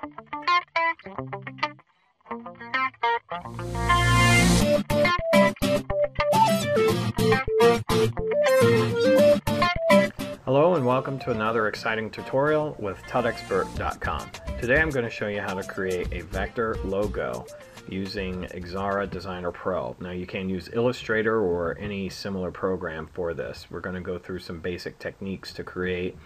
Hello and welcome to another exciting tutorial with tutexpert.com. Today I'm going to show you how to create a vector logo using Xara Designer Pro. Now you can use Illustrator or any similar program for this. We're going to go through some basic techniques to create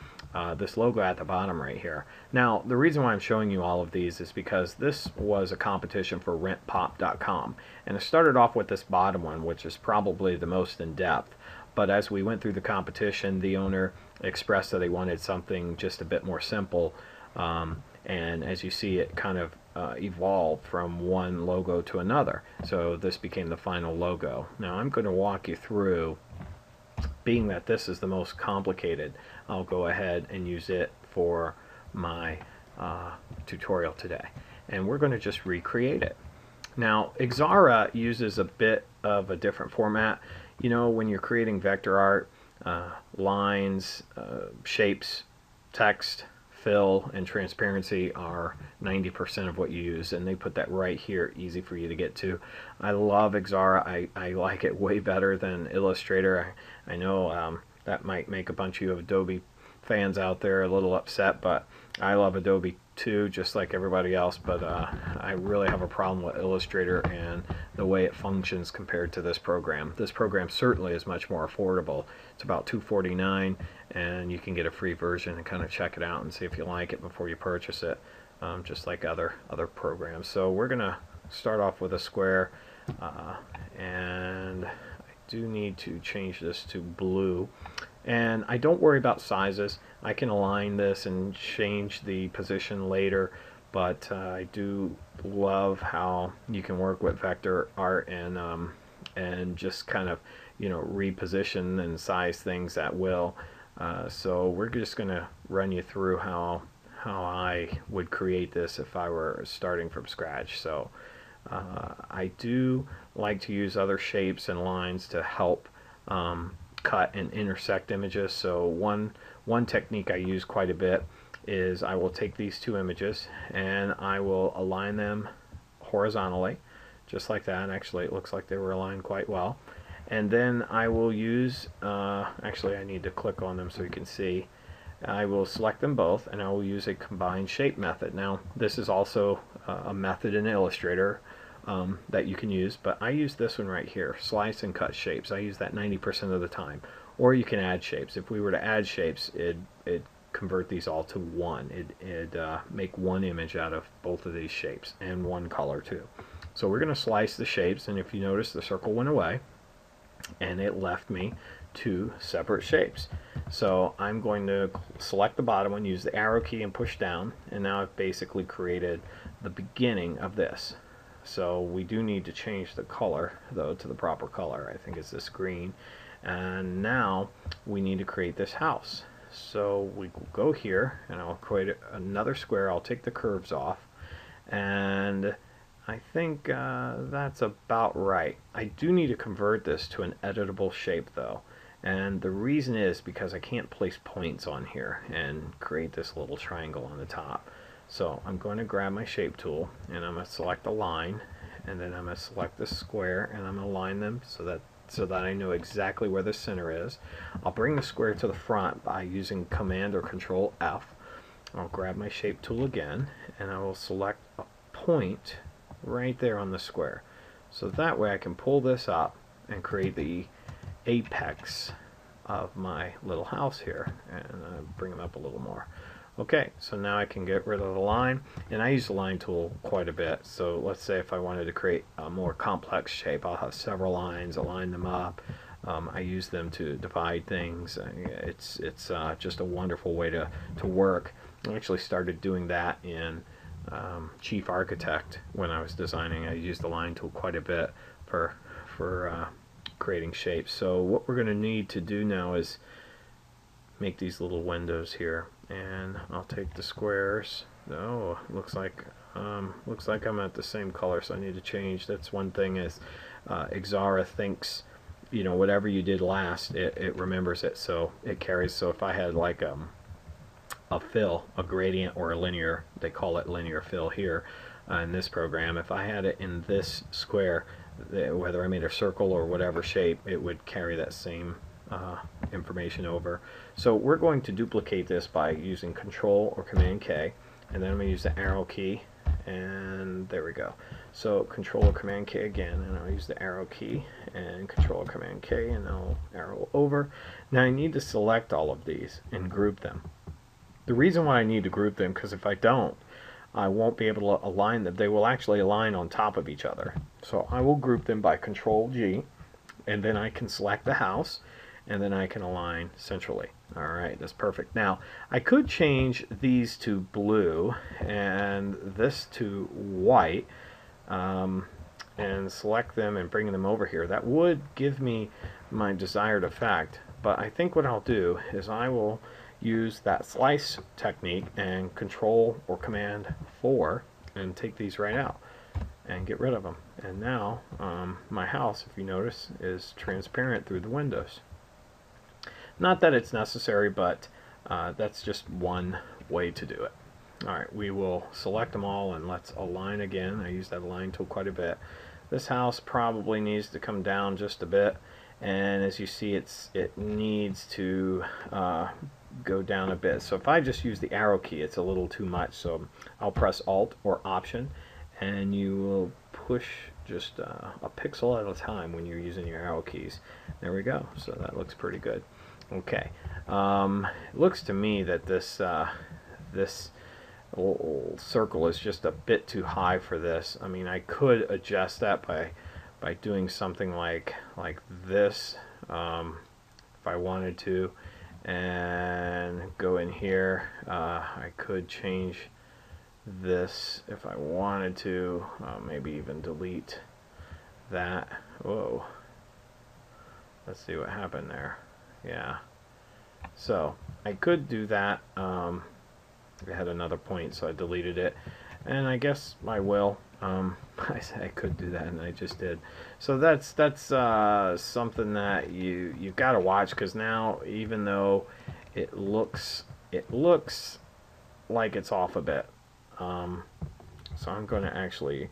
this logo at the bottom right here. Now the reason why I'm showing you all of these is because this was a competition for rentpop.com, and it started off with this bottom one, which is probably the most in depth. But as we went through the competition, the owner expressed that they wanted something just a bit more simple, and as you see, it kind of evolved from one logo to another. So this became the final logo. Now I'm going to walk you through, being that this is the most complicated, I'll go ahead and use it for my tutorial today. And we're going to just recreate it. Now Xara uses a bit of a different format. You know, when you're creating vector art, lines, shapes, text, fill, and transparency are 90% of what you use, and they put that right here, easy for you to get to. I love Xara. I like it way better than Illustrator. I know that might make a bunch of you Adobe fans out there a little upset, but I love Adobe too, just like everybody else, but I really have a problem with Illustrator and the way it functions compared to this program. This program certainly is much more affordable. It's about $249, and you can get a free version and kind of check it out and see if you like it before you purchase it, just like other programs. So we're gonna start off with a square, and I do need to change this to blue. And I don't worry about sizes. I can align this and change the position later, but I do love how you can work with vector art and just kind of, you know, reposition and size things at will. So we're just going to run you through how I would create this if I were starting from scratch. So I do like to use other shapes and lines to help cut and intersect images. So one technique I use quite a bit is I will take these two images and I will align them horizontally, just like that. And actually it looks like they were aligned quite well. And then I will use, actually I need to click on them so you can see. I will select them both and I will use a combine shape method. Now this is also a method in Illustrator that you can use, but I use this one right here, slice and cut shapes. I use that 90% of the time. Or you can add shapes. If we were to add shapes, it'd convert these all to one. It'd make one image out of both of these shapes, and one color too. So we're going to slice the shapes, and if you notice, the circle went away and it left me two separate shapes. So I'm going to select the bottom one, use the arrow key and push down, and now I've basically created the beginning of this. So we do need to change the color though to the proper color. I think it's this green. And now we need to create this house. So we go here and I'll create another square. I'll take the curves off, and I think that's about right. I do need to convert this to an editable shape though, and the reason is because I can't place points on here and create this little triangle on the top. So I'm going to grab my shape tool and I'm going to select a line, and then I'm going to select the square and I'm going to align them so that I know exactly where the center is. I'll bring the square to the front by using Command or Control F. I'll grab my shape tool again and I will select a point right there on the square. So that way I can pull this up and create the apex of my little house here, and bring them up a little more. Okay, so now I can get rid of the line, and I use the line tool quite a bit. So let's say if I wanted to create a more complex shape, I'll have several lines, align them up. I use them to divide things. It's just a wonderful way to work. I actually started doing that in Chief Architect when I was designing. I used the line tool quite a bit for creating shapes. So what we're going to need to do now is make these little windows here, and I'll take the squares. Oh, looks like I'm at the same color, so I need to change. That's one thing, is Xara thinks, you know, whatever you did last, it remembers it, so it carries. So if I had like a fill, a gradient or a linear, they call it linear fill here in this program. If I had it in this square, whether I made a circle or whatever shape, it would carry that same information over. So we're going to duplicate this by using Control or Command K, and then I'm going to use the arrow key, and there we go. So Control or Command K again, and I'll use the arrow key, and Control or Command K, and I'll arrow over. Now I need to select all of these and group them. The reason why I need to group them, because if I don't, I won't be able to align them. They will actually align on top of each other. So I will group them by Control G, and then I can select the house, and then I can align centrally. Alright, that's perfect. Now, I could change these to blue and this to white, and select them and bring them over here. That would give me my desired effect, but I think what I'll do is I will use that slice technique and Control or Command 4 and take these right out and get rid of them. And now my house, if you notice, is transparent through the windows. Not that it's necessary, but that's just one way to do it. Alright, we will select them all and let's align again. I use that align tool quite a bit. This house probably needs to come down just a bit, and as you see, it needs to go down a bit. So if I just use the arrow key, it's a little too much, so I'll press Alt or Option, and you will push just a pixel at a time when you're using your arrow keys. There we go. So that looks pretty good. Okay, it looks to me that this little circle is just a bit too high for this. I mean, I could adjust that by doing something like this, if I wanted to, and go in here. I could change this if I wanted to, maybe even delete that. Whoa, let's see what happened there. Yeah, so I could do that. I had another point, so I deleted it, and I guess I will. I said I could do that, and I just did. So that's something that you've got to watch, because now, even though it looks like it's off a bit, so I'm going to actually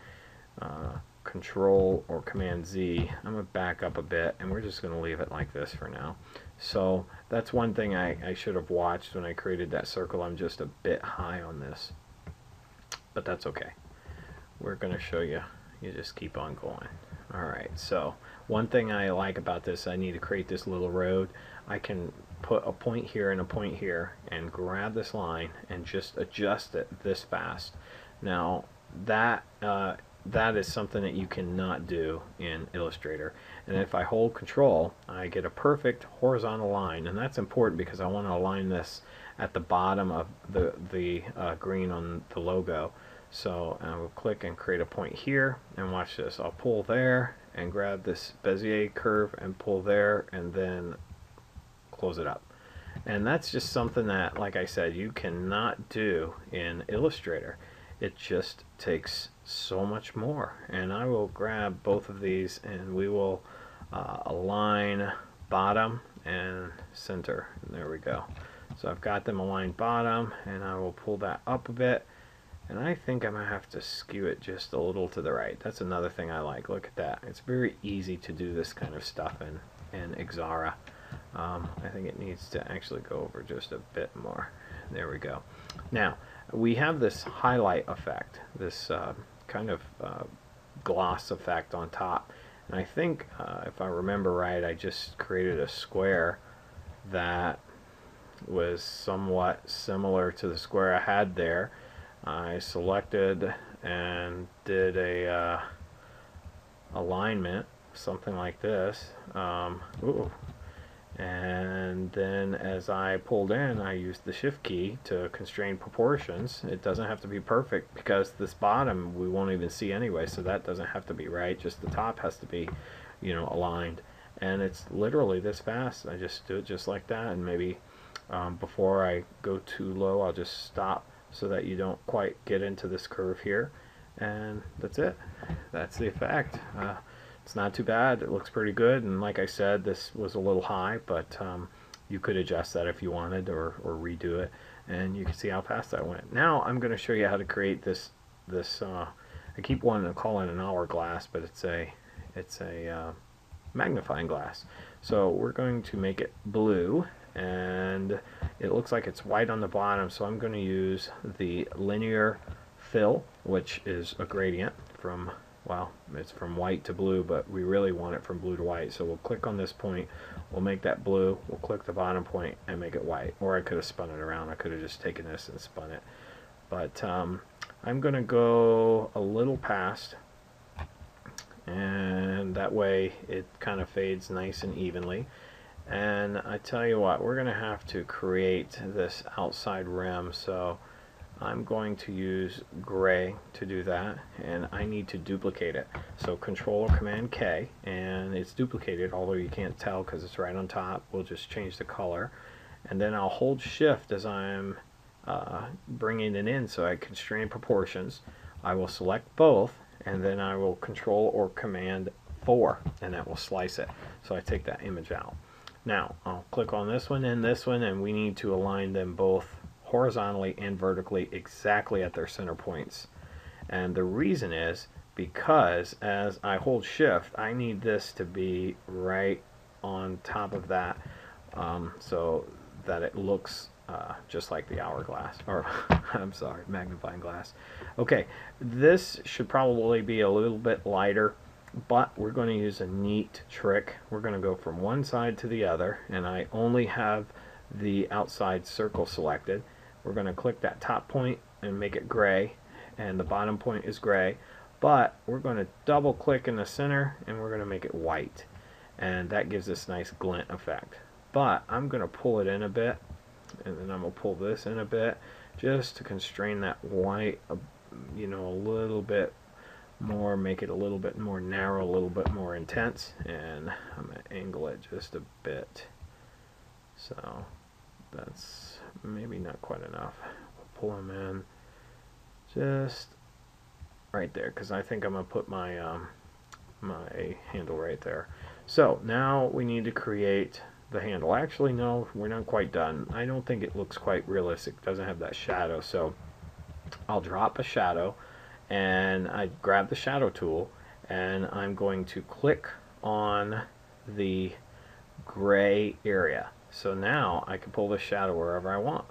Control or Command Z. I'm going to back up a bit, and we're just going to leave it like this for now. So that's one thing I should have watched when I created that circle. I'm just a bit high on this, but that's okay. We're going to show you. You just keep on going. Alright, so one thing I like about this, I need to create this little road. I can put a point here and a point here and grab this line and just adjust it this fast. Now that is something that you cannot do in Illustrator. And if I hold Control, I get a perfect horizontal line, and that's important because I want to align this at the bottom of the green on the logo. So I will click and create a point here, and watch this. I'll pull there and grab this Bezier curve and pull there, and then close it up. And that's just something that, like I said, you cannot do in Illustrator. It just takes so much more. And I will grab both of these, and we will align bottom and center. And there we go. So I've got them aligned bottom, and I will pull that up a bit. And I think I'm going to have to skew it just a little to the right. That's another thing I like. Look at that. It's very easy to do this kind of stuff in Xara. I think it needs to actually go over just a bit more. There we go. Now, we have this highlight effect, this kind of gloss effect on top. And I think, if I remember right, I just created a square that was somewhat similar to the square I had there. I selected and did a alignment, something like this. And then as I pulled in, I used the shift key to constrain proportions. It doesn't have to be perfect, because this bottom we won't even see anyway, so that doesn't have to be right. Just the top has to be, aligned. And it's literally this fast. I just do it just like that, and maybe before I go too low, I'll just stop so that you don't quite get into this curve here, and that's it. That's the effect. It's not too bad. It looks pretty good, and like I said, this was a little high, but you could adjust that if you wanted, or redo it. and you can see how fast that went. Now I'm going to show you how to create this I keep wanting to call it an hourglass, but it's a magnifying glass. So we're going to make it blue, and it looks like it's white on the bottom, so I'm going to use the linear fill, which is a gradient from, well, it's from white to blue, but we really want it from blue to white. So we'll click on this point, we'll make that blue, we'll click the bottom point and make it white. Or I could have spun it around, I could have just taken this and spun it. But I'm going to go a little past, and that way it kind of fades nice and evenly. And I tell you what, we're going to have to create this outside rim, so I'm going to use gray to do that, and I need to duplicate it. So Control or Command K, and it's duplicated, although you can't tell because it's right on top. We'll just change the color, and then I'll hold Shift as I'm bringing it in, so I constrain proportions. I will select both, and then I will Control or Command 4, and that will slice it. So I take that image out. Now I'll click on this one, and we need to align them both horizontally and vertically exactly at their center points. And the reason is because as I hold Shift, I need this to be right on top of that, so that it looks just like the hourglass, or I'm sorry, magnifying glass. Okay, this should probably be a little bit lighter, but we're going to use a neat trick. We're going to go from one side to the other, and I only have the outside circle selected. We're going to click that top point and make it gray, and the bottom point is gray, but we're going to double click in the center and we're going to make it white, and that gives this nice glint effect. But I'm going to pull it in a bit, and then I'm going to pull this in a bit just to constrain that white, you know, a little bit more, make it a little bit more narrow, a little bit more intense, and I'm going to angle it just a bit. So that's maybe not quite enough. We'll pull them in just right there, because I think I'm going to put my my handle right there. So now we need to create the handle. Actually, no, we're not quite done. I don't think it looks quite realistic. It doesn't have that shadow, so I'll drop a shadow, and I grab the shadow tool, and I'm going to click on the gray area. So now I can pull the shadow wherever I want.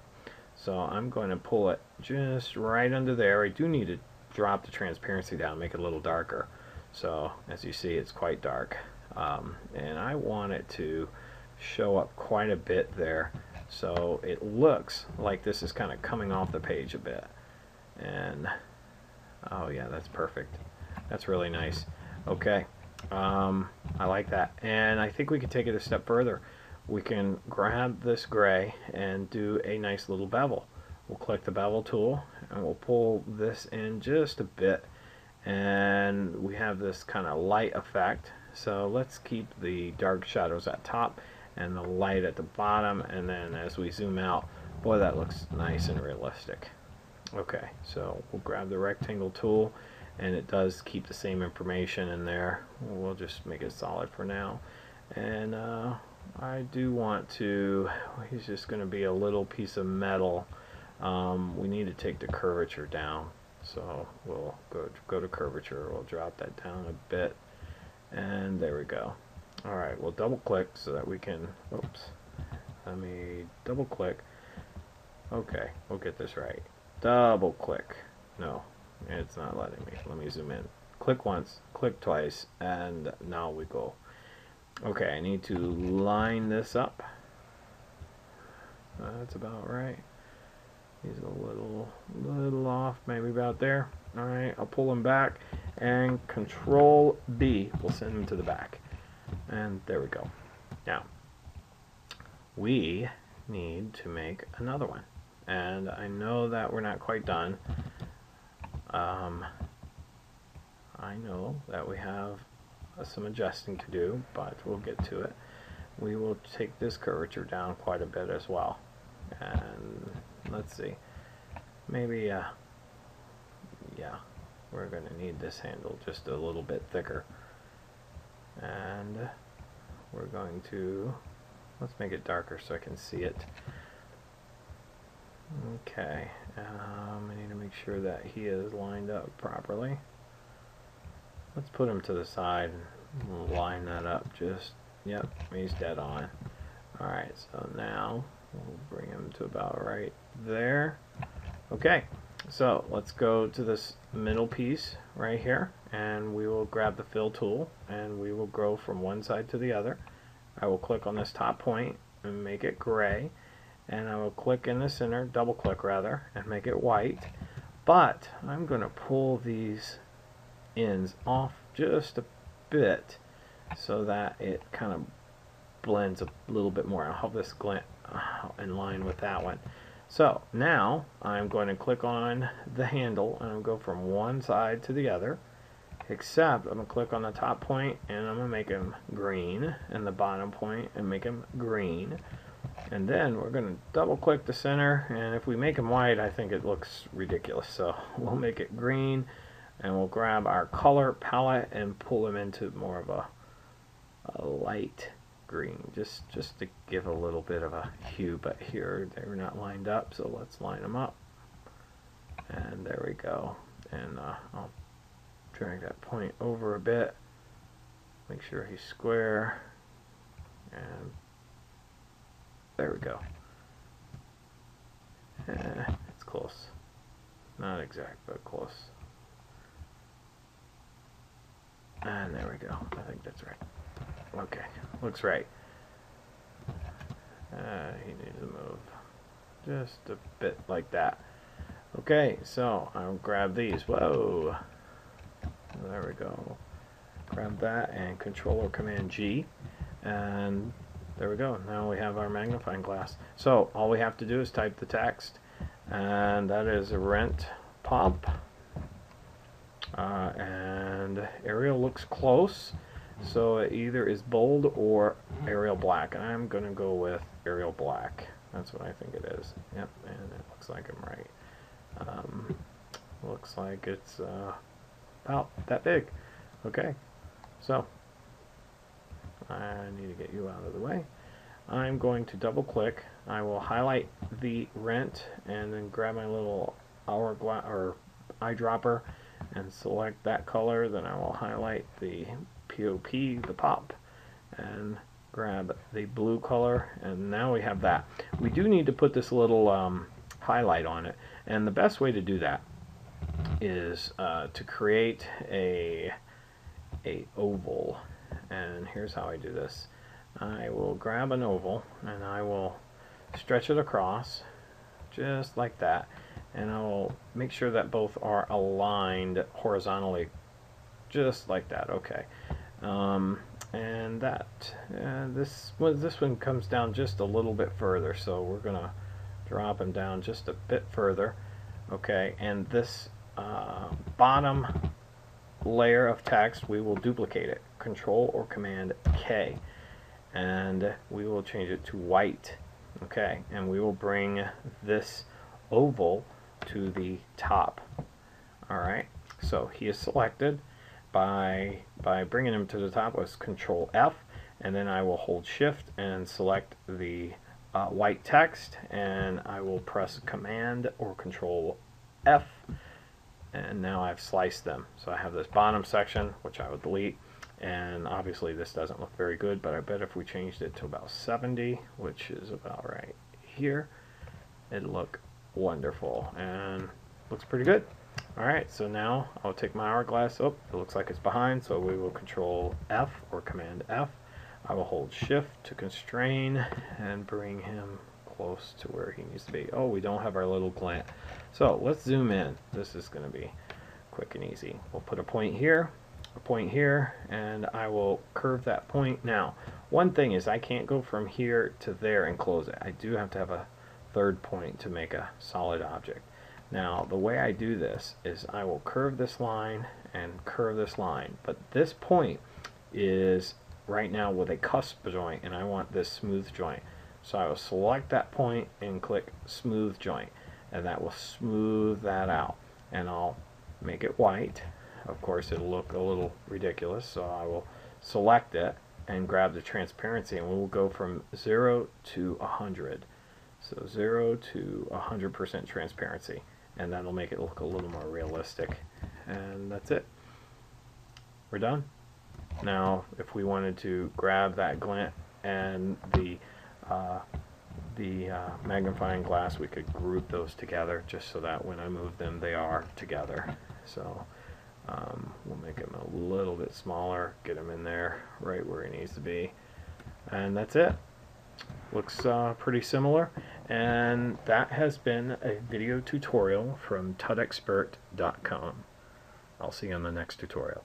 So I'm going to pull it just right under there. I do need to drop the transparency down, make it a little darker. So as you see, it's quite dark, and I want it to show up quite a bit there, so it looks like this is kind of coming off the page a bit. And oh yeah, that's perfect. That's really nice. Okay, I like that, and I think we can take it a step further. We can grab this gray and do a nice little bevel. We'll click the bevel tool and we'll pull this in just a bit, and we have this kind of light effect. So let's keep the dark shadows at top and the light at the bottom, and then as we zoom out, boy, that looks nice and realistic. Okay, so we'll grab the rectangle tool, and it does keep the same information in there. We'll just make it solid for now, and I do want to, he's just going to be a little piece of metal. We need to take the curvature down, so we'll go to curvature. We'll drop that down a bit, and there we go. Alright, we'll double click so that we can, oops, let me double click. Okay, we'll get this right. Double click. No, it's not letting me. Let me zoom in. Click once, click twice, and now we go. Okay, I need to line this up. That's about right. He's a little off, maybe about there. Alright, I'll pull him back, and Control B will send him to the back. And there we go. Now, we need to make another one. And I know that we're not quite done. I know that we have some adjusting to do, but we'll get to it. We will take this curvature down quite a bit as well. And let's see. Maybe, yeah, we're going to need this handle just a little bit thicker. And we're going to, let's make it darker so I can see it. Okay, I need to make sure that he is lined up properly. Let's put him to the side and we'll line that up just, yep, he's dead on. Alright, so now we'll bring him to about right there. Okay, so let's go to this middle piece right here and we will grab the fill tool and we will go from one side to the other. I will click on this top point and make it gray, and I will click in the center, double click rather, and make it white. But I'm going to pull these ends off just a bit so that it kind of blends a little bit more. I'll have this glint in line with that one. So now I'm going to click on the handle and I'll go from one side to the other, except I'm going to click on the top point and I'm going to make him green, and the bottom point and make him green. And then we're going to double click the center, and if we make him white I think it looks ridiculous, so we'll make it green and we'll grab our color palette and pull them into more of a light green, just to give a little bit of a hue. But here they're not lined up, so let's line them up, and there we go. And I'll drag that point over a bit, make sure he's square, and there we go. It's close, not exact but close. And there we go. I think that's right. Okay, looks right. He needs to move just a bit like that. Okay, so I'll grab these. Whoa, there we go. Grab that and Control or Command G, and there we go. Now we have our magnifying glass. So all we have to do is type the text, and that is a rent pop. And Arial looks close, so it either is bold or Arial black. And I'm going to go with Arial black. That's what I think it is. Yep, and it looks like I'm right. Looks like it's about that big. Okay, so I need to get you out of the way. I'm going to double click. I will highlight the rent and then grab my little hourglass or eyedropper and select that color. Then I will highlight the POP, the pop, and grab the blue color, and now we have that. We do need to put this little highlight on it, and the best way to do that is to create a oval. And here's how I do this. I will grab an oval and I will stretch it across just like that, and I will make sure that both are aligned horizontally just like that. Okay, and that this one comes down just a little bit further, so we're gonna drop him down just a bit further. Okay, and this bottom layer of text, we will duplicate it, Control or Command K, and we will change it to white. Okay, and we will bring this oval to the top. Alright, so he is selected. By bringing him to the top was Control F, and then I will hold Shift and select the white text, and I will press Command or Control F, and now I've sliced them. So I have this bottom section, which I will delete, and obviously this doesn't look very good, but I bet if we changed it to about 70, which is about right here, it'd look wonderful and looks pretty good. Alright, so now I'll take my hourglass. Oh, it looks like it's behind, so we will Control F or Command F. I will hold Shift to constrain and bring him close to where he needs to be. Oh, we don't have our little glint. So let's zoom in. This is going to be quick and easy. We'll put a point here, and I will curve that point. Now, one thing is I can't go from here to there and close it. I do have to have a third point to make a solid object. Now, the way I do this is I will curve this line and curve this line, but this point is right now with a cusp joint, and I want this smooth joint. So I will select that point and click Smooth Joint, and that will smooth that out. And I'll make it white. Of course, it'll look a little ridiculous, so I will select it and grab the transparency, and we'll go from 0 to 100. So 0 to 100% transparency, and that'll make it look a little more realistic. And that's it. We're done. Now, if we wanted to grab that glint and the magnifying glass, we could group those together just so that when I move them, they are together. So we'll make him a little bit smaller, get him in there right where he needs to be, and that's it. Looks pretty similar, and that has been a video tutorial from tutexpert.com. I'll see you on the next tutorial.